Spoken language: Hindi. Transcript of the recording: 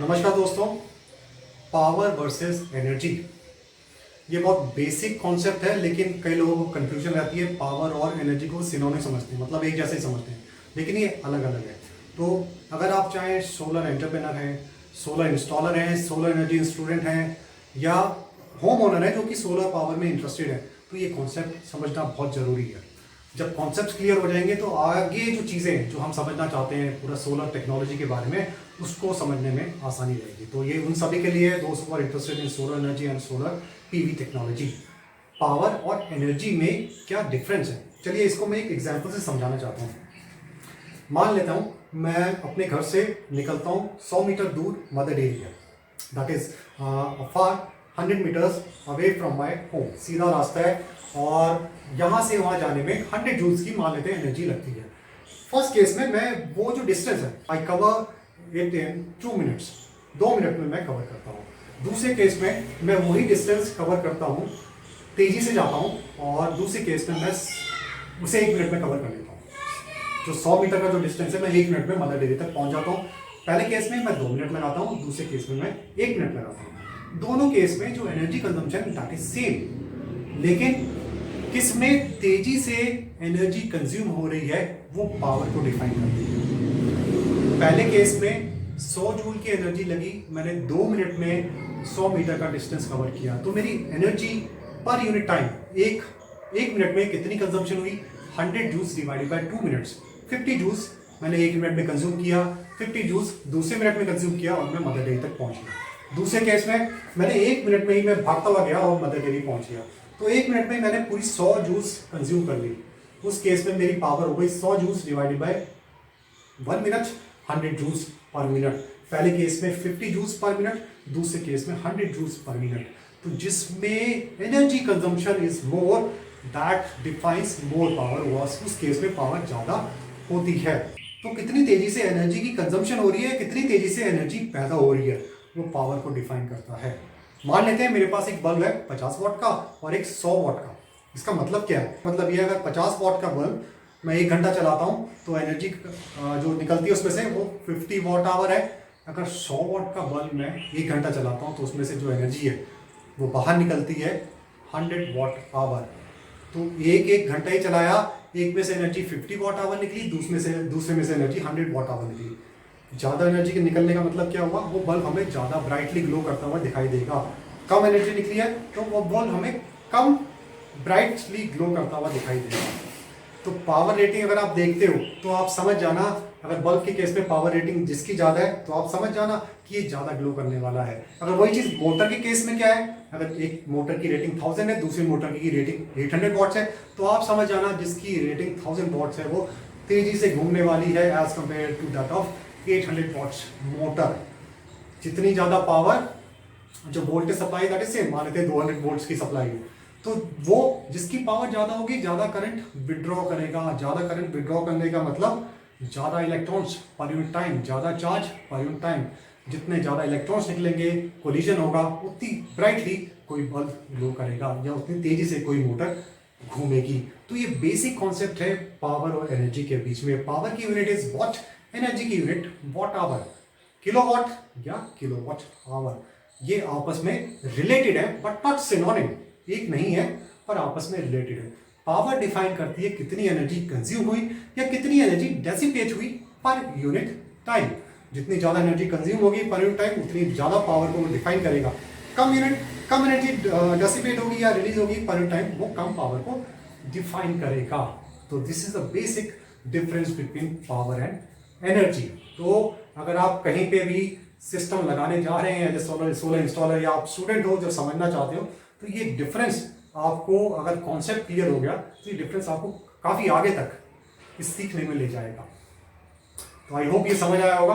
नमस्कार दोस्तों। पावर वर्सेस एनर्जी, ये बहुत बेसिक कॉन्सेप्ट है, लेकिन कई लोगों को कंफ्यूजन रहती है। पावर और एनर्जी को सिनोनिम समझते हैं, मतलब एक जैसे ही समझते हैं, लेकिन ये अलग अलग है। तो अगर आप चाहें सोलर एंटरप्रेनर हैं, सोलर इंस्टॉलर हैं, सोलर एनर्जी स्टूडेंट हैं, या होम ओनर हैं जो कि सोलर पावर में इंटरेस्टेड है, तो ये कॉन्सेप्ट समझना बहुत ज़रूरी है। जब कॉन्सेप्ट क्लियर हो जाएंगे तो आगे जो चीज़ें हैं जो हम समझना चाहते हैं पूरा सोलर टेक्नोलॉजी के बारे में, उसको समझने में आसानी रहेगी। तो ये उन सभी के लिए, दोस्त who are interested in solar energy and solar PV technology. Power और एनर्जी में क्या डिफरेंस है, चलिए इसको मैं एक एग्जांपल से समझाना चाहता हूँ। मान लेता हूँ मैं अपने घर से निकलता हूँ 100 मीटर दूर मदर डेयरी है, that is afar 100 meters away from my home. सीधा रास्ता है और यहाँ से वहाँ जाने में 100 जूल्स की मान लेते हैं एनर्जी लगती है। फर्स्ट केस में मैं वो जो डिस्टेंस है I cover it in 2 minutes, 2 minute में मैं कवर करता हूँ। दूसरे केस में मैं वही डिस्टेंस कवर करता हूँ, तेज़ी से जाता हूँ, और दूसरे केस में मैं उसे 1 मिनट में कवर कर लेता हूँ। जो 100 मीटर का जो डिस्टेंस है मैं 1 मिनट में मदर डेयरी तक पहुँच जाता हूँ। पहले केस में मैं 2 मिनट लगाता हूँ, दूसरे केस में मैं 1 मिनट लगाता हूँ। दोनों केस में जो energy consumption that is same, लेकिन किस में तेजी से एनर्जी कंज्यूम हो रही है वो पावर को डिफाइन करती है। पहले केस में 100 जूल की एनर्जी लगी, मैंने 2 मिनट में 100 मीटर का डिस्टेंस कवर किया, तो मेरी एनर्जी पर यूनिट टाइम एक मिनट में कितनी कंजम्पशन हुई, 100 joules divided by 2 minutes. 50 joules मैंने 1 मिनट में कंज्यूम किया, 50 जूल्स दूसरे मिनट में कंज्यूम किया, और मैं मदर डेयरी तक पहुंच गया। दूसरे केस में मैंने 1 मिनट में ही मैं भागता हुआ गया और मदर डेयरी पहुंच गया, तो 1 मिनट में मैंने पूरी 100 जूल्स कंज्यूम कर ली। उस केस में मेरी पावर हो गई 100 joules divided by 1 minute, 100 joules per minute. पहले केस में 50 जूल्स पर मिनट, दूसरे केस में 100 जूल्स पर मिनट। तो जिसमें energy consumption is more, that defines more power was, उस केस में पावर ज़्यादा होती है। तो कितनी तेजी से एनर्जी की कंजम्पशन हो रही है, कितनी तेजी से एनर्जी पैदा हो रही है, वो पावर को डिफाइन करता है। मान लेते हैं मेरे पास एक बल्ब है 50 वाट का और एक 100 वाट का। इसका मतलब क्या है, मतलब ये अगर 50 वाट का बल्ब मैं 1 घंटा चलाता हूँ तो एनर्जी जो निकलती है उसमें से वो 50 वाट आवर है। अगर 100 वाट का बल्ब मैं 1 घंटा चलाता हूँ तो उसमें से जो एनर्जी है वो बाहर निकलती है 100 वाट आवर। तो एक घंटा ही चलाया, एक में से एनर्जी 50 वाट आवर निकली, दूसरे में से एनर्जी 100 वाट आवर निकली। ज़्यादा एनर्जी के निकलने का मतलब क्या हुआ, वो बल्ब हमें ज़्यादा ब्राइटली ग्लो करता हुआ दिखाई देगा। कम एनर्जी निकली है तो वो बल्ब हमें कम ब्राइटली ग्लो करता हुआ दिखाई देगा। तो पावर रेटिंग अगर आप देखते हो तो आप समझ जाना, अगर बल्ब के केस में पावर रेटिंग जिसकी ज़्यादा है तो आप समझ जाना कि ये ज़्यादा ग्लो करने वाला है। अगर वही चीज़ मोटर के केस में क्या है, अगर एक मोटर की रेटिंग 1000 है, दूसरी मोटर की रेटिंग 800 वॉट्स है, तो आप समझ जाना जिसकी रेटिंग 1000 वॉट्स है वो तेज़ी से घूमने वाली है as compare to that of 800 watts motor. जितनी ज़्यादा पावर, जो voltage supply that is same, मान लेते हैं 200 वोल्ट्स की सप्लाई है, तो वो जिसकी पावर ज़्यादा होगी ज़्यादा करंट विड्रॉ करेगा। ज़्यादा करंट विड्रॉ करने का मतलब ज़्यादा इलेक्ट्रॉन्स पर यूनिट टाइम, ज़्यादा चार्ज पर यूनिट टाइम। जितने ज़्यादा इलेक्ट्रॉन्स निकलेंगे, कोलिजन होगा, उतनी ब्राइटली कोई बल्ब ग्लो करेगा या उतनी तेज़ी से कोई मोटर घूमेगी। तो ये बेसिक कॉन्सेप्ट है पावर और एनर्जी के बीच में। पावर की यूनिट इज वॉट, एनर्जी की यूनिट वॉट आवर, किलोवाट या किलोवाट आवर। ये आपस में रिलेटेड है बट नॉट सिनोनिम, एक नहीं है पर आपस में रिलेटेड है। पावर डिफाइन करती है कितनी एनर्जी कंज्यूम हुई या कितनी एनर्जी डेसिपेट हुई पर यूनिट टाइम। जितनी ज़्यादा एनर्जी कंज्यूम होगी पर यूनिट टाइम, उतनी ज़्यादा पावर को वो डिफाइन करेगा। कम एनर्जी डेसिपेट होगी या रिलीज होगी पर यूनिट टाइम, वो कम पावर को डिफाइन करेगा। तो this is the basic difference between power and energy. तो अगर आप कहीं पे भी सिस्टम लगाने जा रहे हैं, जैसे सोलर इंस्टॉलर, या आप स्टूडेंट हो जो समझना चाहते हो, तो ये डिफरेंस आपको, अगर कॉन्सेप्ट क्लियर हो गया तो ये डिफरेंस आपको काफ़ी आगे तक इस सीखने में ले जाएगा। तो आई होप ये समझ आया होगा।